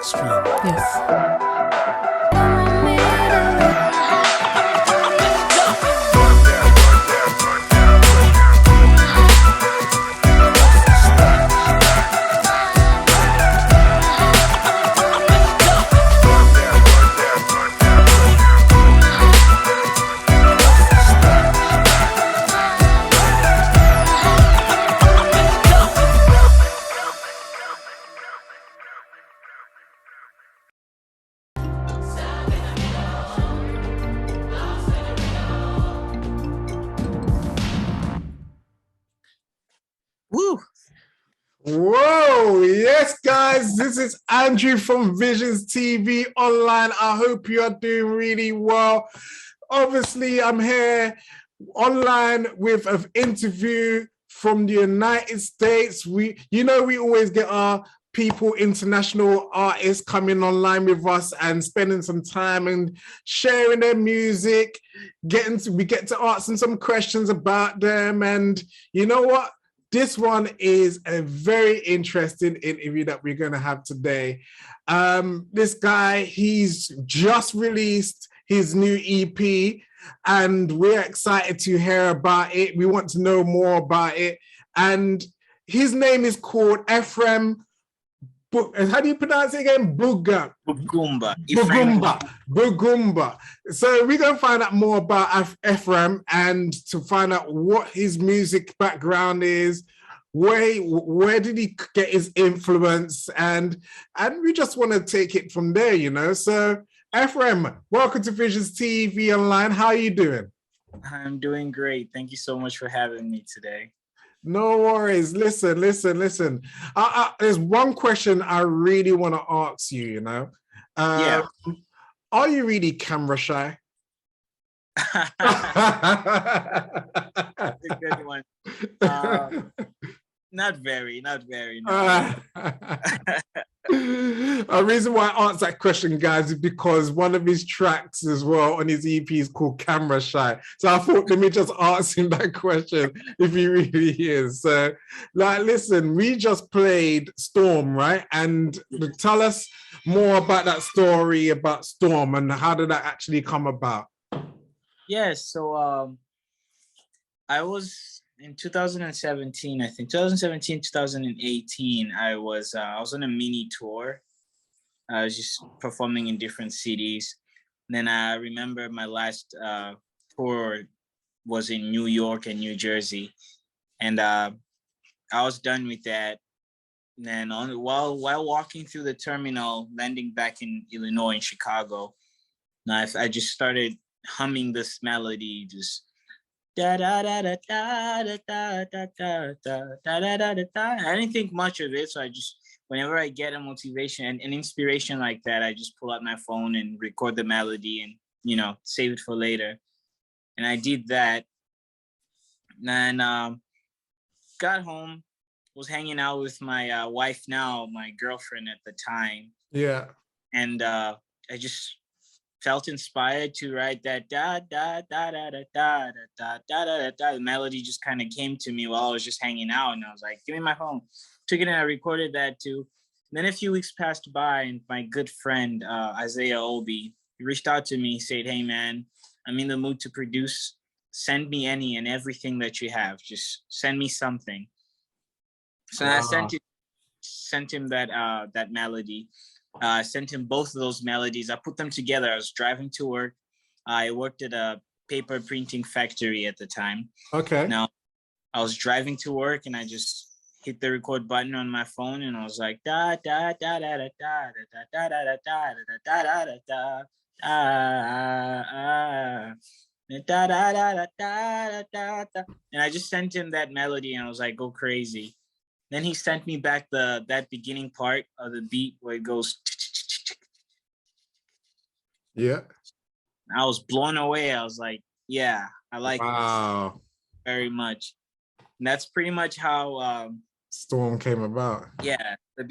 stream. Yes. Woo! Whoa, yes, guys, this is Andrew from Visions TV Online. I hope you are doing really well. Obviously, I'm here online with an interview from the United States. We always get our people, international artists coming online with us and spending some time and sharing their music. We get to ask them some questions about them. And you know what? This one is a very interesting interview that we're going to have today. This guy, he's just released his new EP, and we're excited to hear about it. We want to know more about it. And his name is called Ephraim. How do you pronounce it again? Bugumb. Bugumb. So we're going to find out more about Ephraim and to find out what his music background is, where did he get his influence, and we just want to take it from there, you know. So Ephraim, welcome to Visions TV Online. How are you doing? I'm doing great. Thank you so much for having me today. No worries. Listen. There's one question I really want to ask you, you know. Yeah. Are you really camera shy? That's a good one. Not very. No. A reason why I answered that question, guys, is because one of his tracks as well on his EP is called Camera Shy. So I thought, let me just ask him that question if he really is. So, listen, we just played Storm, right? And tell us more about that story about Storm and how did that actually come about? Yes. So I was in 2017, I think 2017, 2018, I was on a mini tour. I was just performing in different cities. And then I remember my last tour was in New York and New Jersey. And I was done with that. And then while walking through the terminal, landing back in Illinois, in Chicago, I just started humming this melody, just da da da da da da da da da da da da da. I didn't think much of it, so I just, whenever I get a motivation and an inspiration like that, I just pull out my phone and record the melody and, you know, save it for later. And I did that. And got home, was hanging out with my wife now, my girlfriend at the time. Yeah. And I just felt inspired to write that da da da da da da da da da da. The melody just kind of came to me while I was just hanging out, and I was like, "Give me my phone." Took it and I recorded that too. And then a few weeks passed by, and my good friend Isaiah Obi, he reached out to me, said, "Hey man, I'm in the mood to produce. Send me any and everything that you have. Just send me something." So I sent him that melody. I sent him both of those melodies. I put them together. I was driving to work. I worked at a paper printing factory at the time. Okay. Now, I was driving to work and I just hit the record button on my phone and I was like da da da da da da da da da da da da da da da da da da, and I just sent him that melody and I was like, go crazy. Then he sent me back that beginning part of the beat where it goes. Yeah. I was blown away. I was like, yeah, I like this very much. And that's pretty much how Storm came about. Yeah, that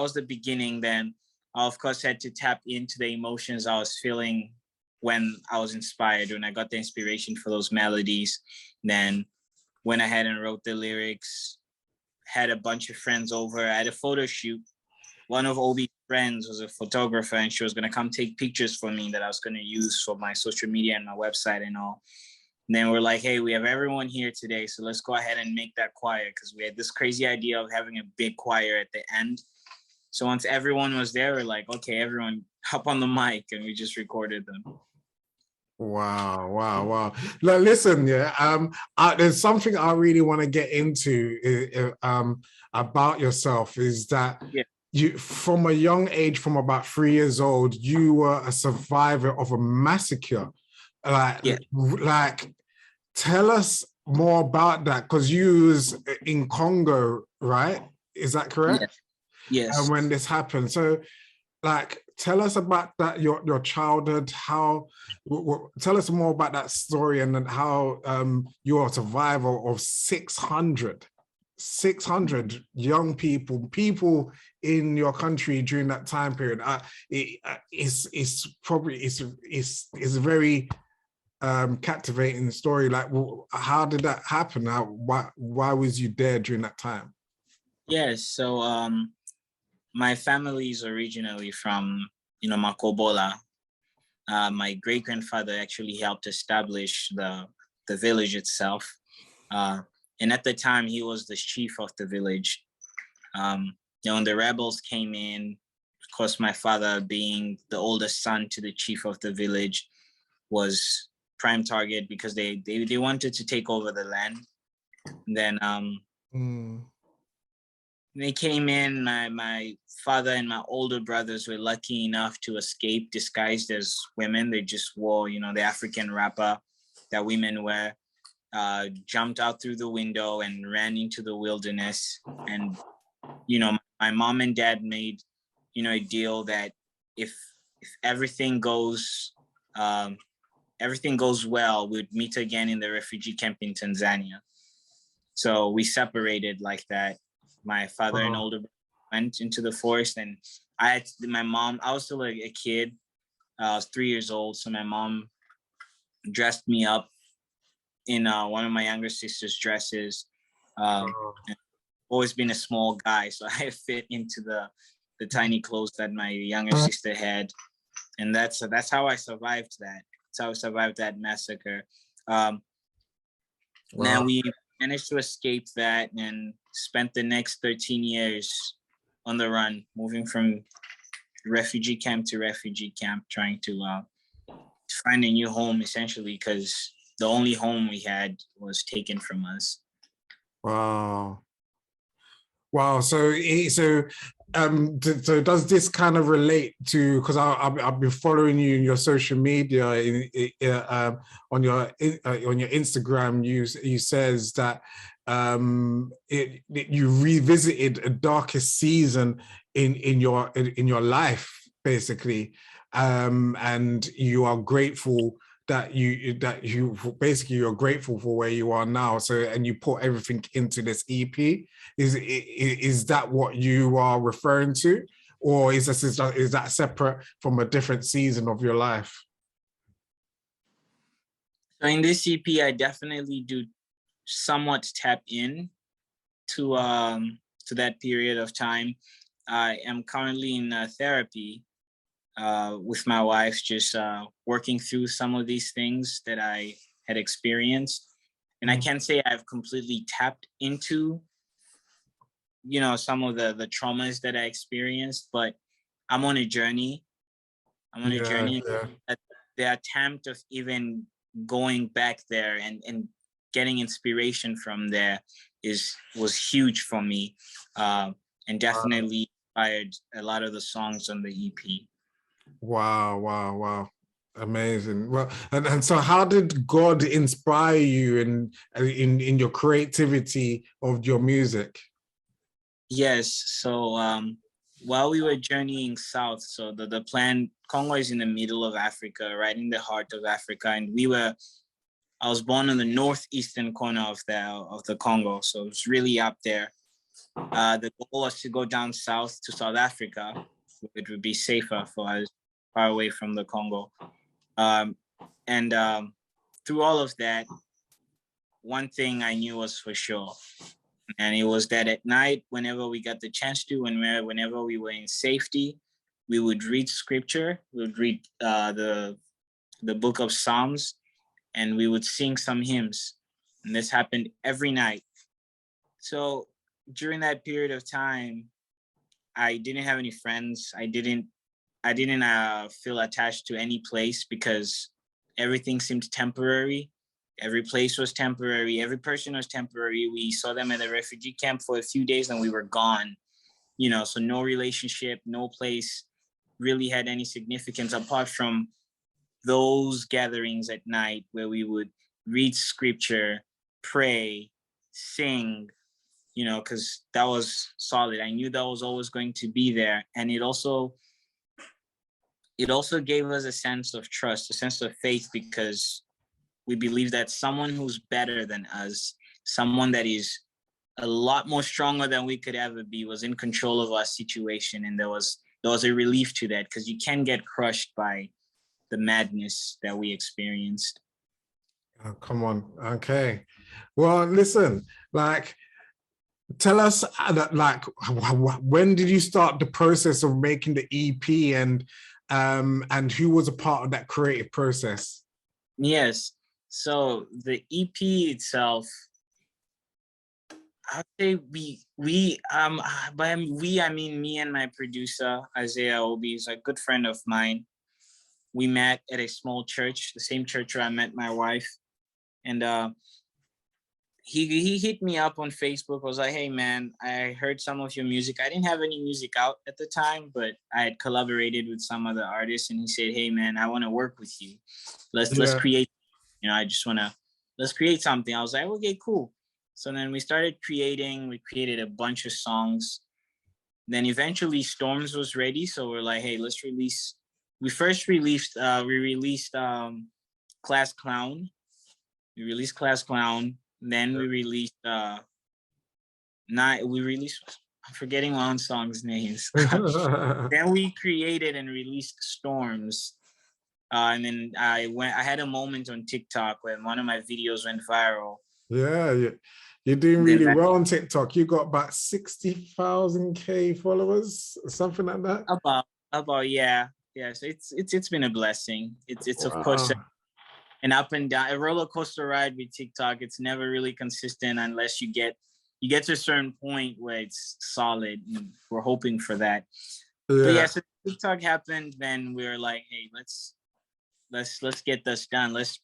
was the beginning. Then I of course had to tap into the emotions I was feeling when I was inspired, when I got the inspiration for those melodies. Then went ahead and wrote the lyrics, had a bunch of friends over. I had a photo shoot. One of Obi's friends was a photographer, and she was going to come take pictures for me that I was going to use for my social media and my website and all. And then we're like, hey, we have everyone here today, so let's go ahead and make that choir, because we had this crazy idea of having a big choir at the end. So once everyone was there, we're like, okay, everyone hop on the mic, and we just recorded them. Wow. Now, listen, there's something I really want to get into about yourself, is that you, from a young age, from about 3 years old, you were a survivor of a massacre. Like, tell us more about that, because you was in Congo, right? Is that correct? Yes. And when this happened, so like, tell us about that, your childhood. Tell us more about that story, and then how you are a survivor of 600 young people in your country during that time period. It's a very captivating story. Like, how did that happen? Why was you there during that time? Yes, so my family is originally from, Makobola. My great-grandfather actually helped establish the village itself. And at the time, he was the chief of the village. When the rebels came in, of course, my father, being the oldest son to the chief of the village, was prime target, because they wanted to take over the land. And then they came in. My father and my older brothers were lucky enough to escape disguised as women. They just wore, the African wrapper that women wear, jumped out through the window and ran into the wilderness. And, my mom and dad made, a deal that if everything goes well, we'd meet again in the refugee camp in Tanzania. So we separated like that. My father and older brother went into the forest, and I was still a kid. I was 3 years old. So my mom dressed me up in one of my younger sister's dresses. Always been a small guy, so I fit into the tiny clothes that my younger sister had. And that's how I survived that. That's how I survived that massacre. Now we managed to escape that and spent the next 13 years on the run, moving from refugee camp to refugee camp, trying to find a new home, essentially, because the only home we had was taken from us. Wow. So does this kind of relate to, because I've been following you in your social media, on your Instagram, you says that you revisited a darkest season in your life, basically, and you are grateful that you're grateful for where you are now. So, and you put everything into this EP. Is that what you are referring to, or is that separate from a different season of your life? So in this EP, I definitely do somewhat tap in to that period of time. I am currently in therapy with my wife, just working through some of these things that I had experienced. And I can't say I've completely tapped into, some of the traumas that I experienced, but I'm on a journey. The attempt of even going back there and getting inspiration from there was huge for me, and definitely inspired a lot of the songs on the EP. Wow. Amazing. Well, and so how did God inspire you in your creativity of your music? Yes, so while we were journeying south, so the plan, Congo is in the middle of Africa, right in the heart of Africa, and I was born in the northeastern corner of the Congo, so it's really up there. The goal was to go down south to South Africa. It would be safer for us, far away from the Congo. And through all of that, one thing I knew was for sure, and it was that at night, whenever we got the chance to, whenever we were in safety, we would read scripture. We would read the book of Psalms, and we would sing some hymns. And this happened every night. So during that period of time, I didn't have any friends. I didn't feel attached to any place because everything seemed temporary. Every place was temporary. Every person was temporary. We saw them at a refugee camp for a few days and we were gone. You know, so no relationship, no place really had any significance apart from those gatherings at night where we would read scripture, pray, sing, you know, because that was solid. I knew that was always going to be there. And it also gave us a sense of trust, a sense of faith, because we believe that someone who's better than us, someone that is a lot more stronger than we could ever be, was in control of our situation. And there was a relief to that, because you can get crushed by the madness that we experienced. Oh, come on. Okay. Well, listen, like, tell us, like, when did you start the process of making the EP, and who was a part of that creative process? Yes. So the EP itself, I'd say by we, I mean me and my producer, Isaiah Obi, is a good friend of mine. We met at a small church, the same church where I met my wife. And he hit me up on Facebook. I was like, hey man, I heard some of your music. I didn't have any music out at the time, but I had collaborated with some other artists, and he said, hey man, I want to work with you. Let's create, you know, let's create something. I was like, okay, cool. So then we started creating. We created a bunch of songs. Then eventually Storms was ready. So we're like, hey, let's release. We released Class Clown. We released Class Clown. Then we released I'm forgetting my own songs' names. Then we created and released Storms. And then I had a moment on TikTok when one of my videos went viral. Yeah, you're doing really well on TikTok. You got about 60,000 followers, something like that. About yeah. So it's been a blessing. It's wow. Of course an up and down, a roller coaster ride with TikTok. It's never really consistent unless you get to a certain point where it's solid. And we're hoping for that. Yeah. But yeah, so TikTok happened. Then we were like, hey, let's get this done. Let's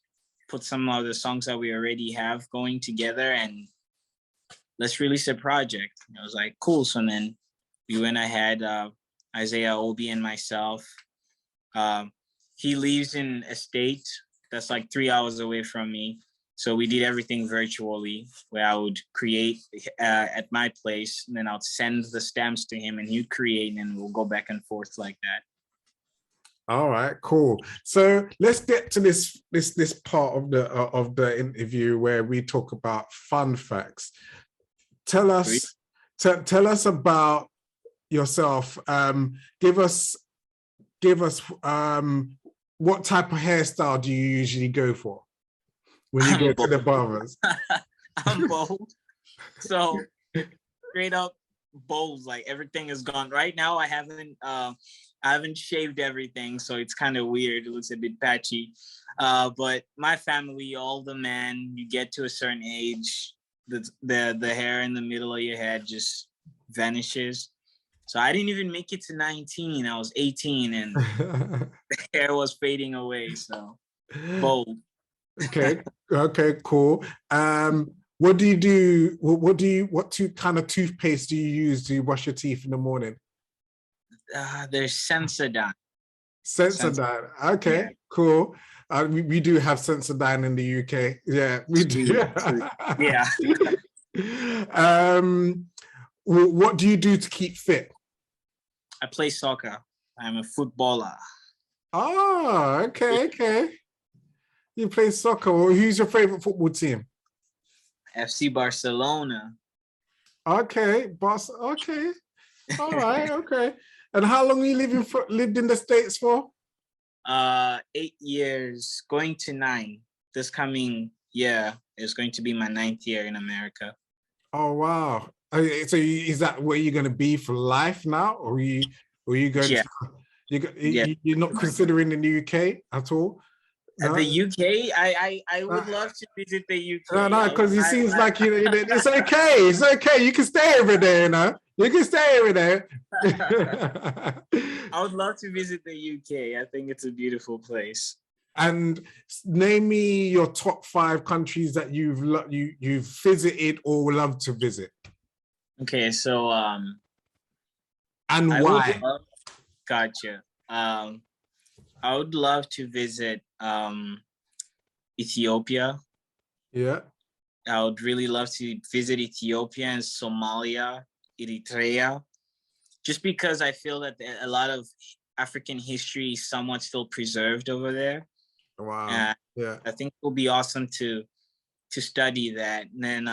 put some of the songs that we already have going together and let's release a project. And I was like, cool. So then we went ahead, Isaiah Obi and myself. He lives in a state that's like 3 hours away from me. So we did everything virtually, where I would create at my place, and then I'll send the stamps to him and he'd create, and we'll go back and forth like that. All right, cool. So let's get to this part of the interview where we talk about fun facts. Tell us about yourself. Give us what type of hairstyle do you usually go for when you go to the barbers? I'm bold. So straight up bold, like everything is gone. Right now I haven't shaved everything, so it's kind of weird. It looks a bit patchy. But my family, all the men, you get to a certain age, the hair in the middle of your head just vanishes. So I didn't even make it to 19. I was 18 and the hair was fading away. So bold. Okay, cool. What do you do? What kind of toothpaste do you use to brush your teeth in the morning? There's Sensodyne. Sensodyne. Okay, yeah. Cool. We do have Sensodyne in the UK. Yeah, we do. Yeah. What do you do to keep fit? I play soccer. I'm a footballer. Oh, okay. You play soccer. Well, who's your favorite football team? FC Barcelona. Okay, boss. Okay. All right. Okay. And how long you lived in the States for? 8 years, going to 9. This coming year is going to be my 9th year in America. Oh wow! So is that where you're going to be for life now, or are you going? Yeah. Yeah. You're not considering in the UK at all? No? The UK, I would love to visit the UK. No, because it seems like it's okay. It's okay. You can stay over there, you know. You can stay over there. I would love to visit the UK. I think it's a beautiful place. And name me your top 5 countries that you've visited or would love to visit. Okay, so and I why? would love, gotcha. I would love to visit Ethiopia. Yeah. I would really love to visit Ethiopia and Somalia, Eritrea, just because I feel that a lot of African history is somewhat still preserved over there. Wow. Yeah. I think it will be awesome to study that. And then,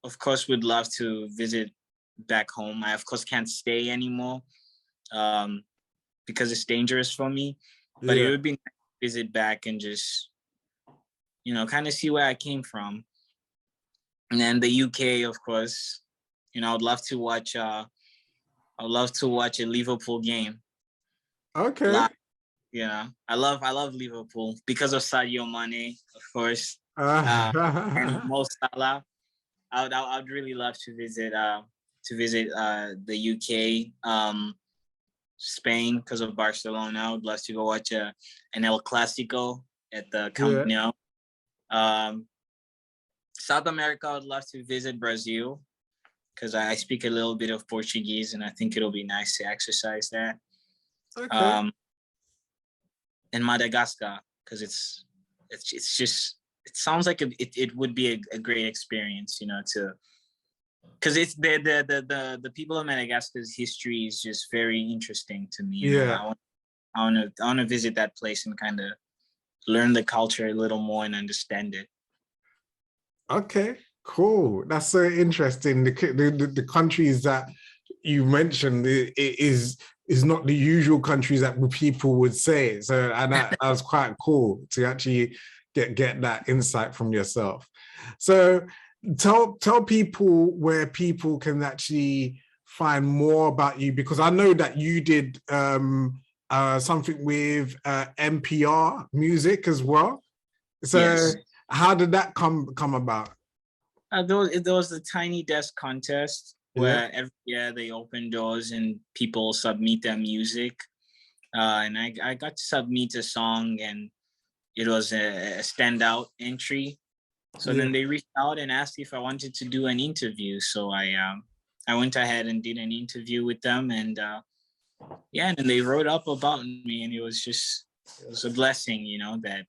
of course, would love to visit back home. I, of course, can't stay anymore because it's dangerous for me. But it would be nice to visit back and just, you know, kind of see where I came from. And then the UK, of course, you know, I'd love to watch a Liverpool game. Okay. Live. Yeah, I love Liverpool because of Sadio Mane, of course, and Mo Salah. I'd really love to visit the UK, Spain because of Barcelona. I would love to go watch an El Clasico at the Camp Nou. South America, I would love to visit Brazil because I speak a little bit of Portuguese and I think it'll be nice to exercise that. Okay. And Madagascar because it sounds like it would be a great experience, you know, because it's the people of Madagascar's history is just very interesting to me. Yeah. I want to visit that place and kind of learn the culture a little more and understand it. Okay, cool. That's so interesting. The countries that you mentioned is not the usual countries that people would say. So, and that was quite cool to actually get that insight from yourself. So tell people where people can actually find more about you, because I know that you did something with NPR music as well. So yes. How did that come about? There was the Tiny Desk contest where every year they open doors and people submit their music. And I got to submit a song and it was a standout entry. So then they reached out and asked if I wanted to do an interview. So I went ahead and did an interview with them, and and then they wrote up about me, and it was a blessing, you know, that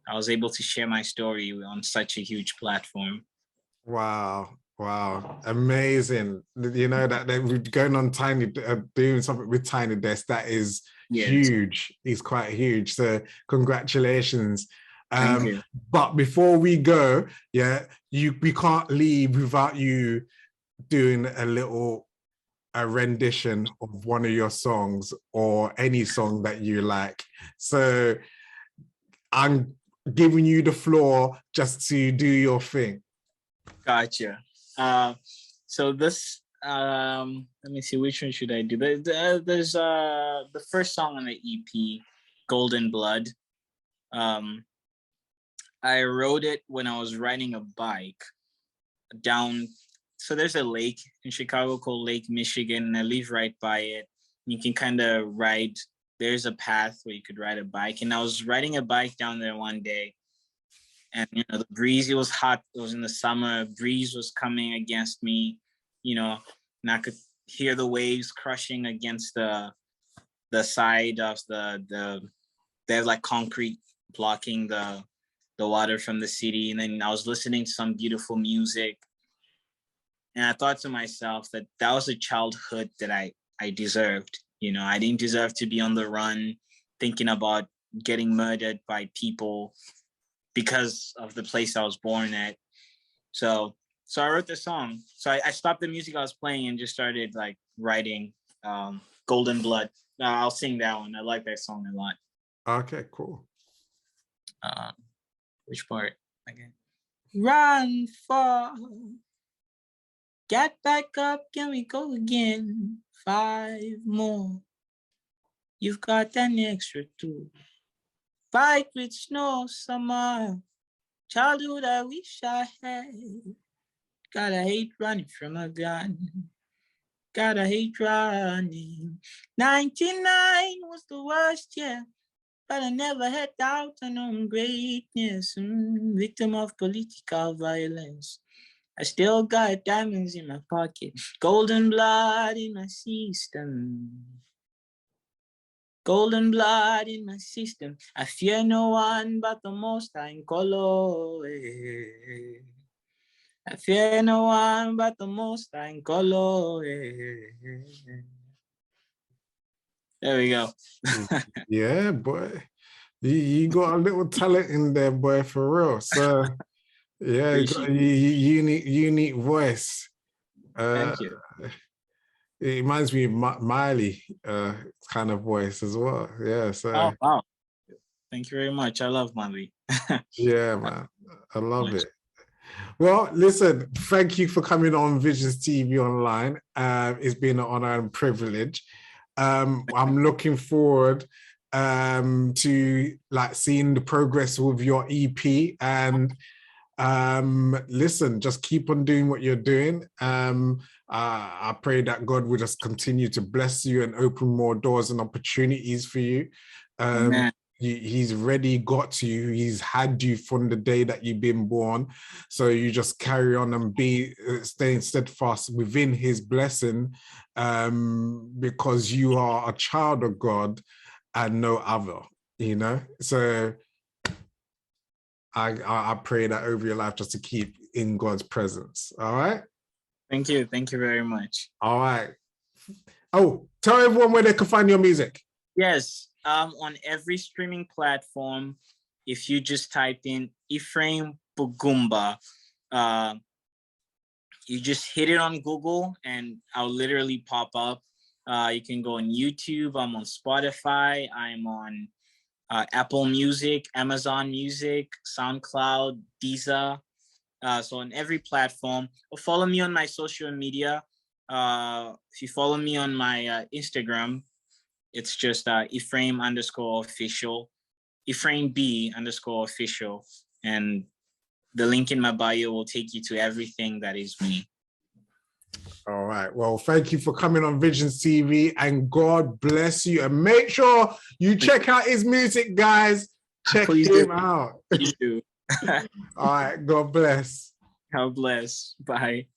I was able to share my story on such a huge platform. Wow. Wow, amazing. You know, that they're going on doing something with Tiny Desk, that is huge. It's quite huge. So congratulations. Thank you. But before we go, we can't leave without you doing a rendition of one of your songs or any song that you like. So I'm giving you the floor just to do your thing. Gotcha. So this, let me see, which one should I do? There's the first song on the EP, Golden Blood. I wrote it when I was riding a bike down. So there's a lake in Chicago called Lake Michigan, and I live right by it. You can kind of ride. There's a path where you could ride a bike, and I was riding a bike down there one day. And, you know, the breeze, it was hot. It was in the summer. Breeze was coming against me, you know, and I could hear the waves crushing against the side of there's like concrete blocking the water from the city. And then I was listening to some beautiful music. And I thought to myself that was a childhood that I deserved. You know, I didn't deserve to be on the run, thinking about getting murdered by people because of the place I was born at. So I wrote the song. So I stopped the music I was playing and just started like writing Golden Blood. I'll sing that one. I like that song a lot. Okay, cool. Which part? Okay. Run, fall, get back up, can we go again? 5 more. You've got an extra two. Fight with snow, summer. Childhood I wish I had. God, I hate running from a gun. God, I hate running. 99 was the worst year, but I never had doubt on own greatness. Victim of political violence. I still got diamonds in my pocket, golden blood in my system. Golden blood in my system. I fear no one but the Most High in Kolo. I fear no one but the Most High in Kolo. There we go. Yeah, boy. You got a little talent in there, boy, for real. So, yeah, you got a unique voice. Thank you. It reminds me of Miley kind of voice as well. Yeah, so. Oh, wow. Thank you very much. I love Miley. Yeah, man. I love it. Well, listen, thank you for coming on Visions TV Online. It's been an honor and privilege. I'm looking forward to like seeing the progress with your EP, and listen, just keep on doing what you're doing. I pray that God will just continue to bless you and open more doors and opportunities for you. He's already got you. He's had you from the day that you've been born. So you just carry on and be staying steadfast within his blessing, because you are a child of God and no other, you know? So I pray that over your life, just to keep in God's presence. All right. Thank you. Thank you very much. All right. Oh, tell everyone where they can find your music. Yes. On every streaming platform, if you just type in Ephraim Bugumb, you just hit it on Google and I'll literally pop up. You can go on YouTube. I'm on Spotify. I'm on Apple Music, Amazon Music, SoundCloud, Deezer. So on every platform. Or follow me on my social media. If you follow me on my Instagram, it's just Ephraim_official, Ephraim B_official. And the link in my bio will take you to everything that is me. All right. Well, thank you for coming on Visions TV, and God bless you. And make sure you check out his music, guys. Check him out. Please do. All right. God bless. God bless. Bye.